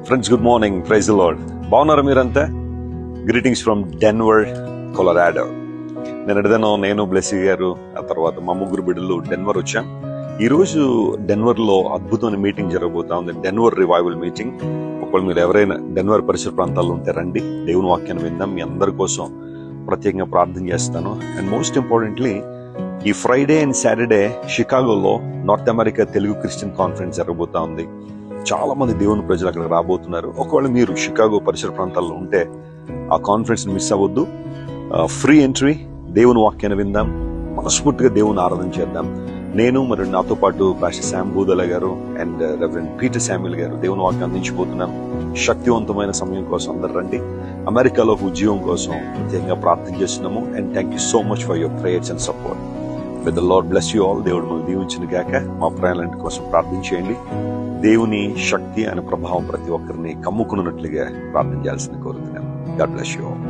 Friends, good morning. Praise the Lord. బాగున్నారా మీరంతా? Greetings from Denver, Colorado. నేను బ్లెస్సీ గారు, ఆ తర్వాత మా ముగ్గురు బిడ్డలు డెన్వర్ వచ్చాం. ఈ రోజు డెన్వర్ లో అద్భుతమైన మీటింగ్ జరగబోతా ఉంది, డెన్వర్ రివైవల్ మీటింగ్. ఒకవేళ మీరు ఎవరైనా డెన్వర్ పరిసర ప్రాంతాల్లో ఉంటే రండి, దేవుని వాక్యాన్ని విందాం. మీ అందరి కోసం ప్రత్యేకంగా ప్రార్థన చేస్తాను. అండ్ మోస్ట్ ఇంపార్టెంట్లీ, ఈ ఫ్రైడే అండ్ సాటర్డే షికాగోలో North America Telugu Christian conference జరగబోతా ఉంది. చాలా మంది దేవుని ప్రజలు అక్కడ రాబోతున్నారు. ఒకవేళ మీరు షికాగో పరిసర ప్రాంతాల్లో ఉంటే ఆ కాన్ఫరెన్స్ మిస్ అవ్వద్దు. Free entry. దేవుని వాక్యాన్ని విందాం, మనస్ఫూర్తిగా దేవుని ఆరాధన చేద్దాం. నేను మరియు నాతో పాటు పాస్టర్ శామ్ బూదల గారు అండ్ రెవరెండ్ పీటర్ శామ్యుల్ గారు దేవుని వాక్యం అందించబోతున్నాం. శక్తివంతమైన సమయం కోసం అందరు రండి. అమెరికాలో ఉద్యోగం కోసం ప్రత్యేకంగా ప్రార్థన చేస్తున్నాము. And thank you so much for your prayers and support. With the lord bless you all. దేవుడు మనం దీవించిన గాక. మా ప్రయాణాల కోసం ప్రార్థన చేయండి. దేవుని శక్తి అనే ప్రభావం ప్రతి ఒక్కరిని కమ్ముకున్నట్లుగా ప్రార్థన చేయాల్సింది కోరుతున్నాను. God bless you all.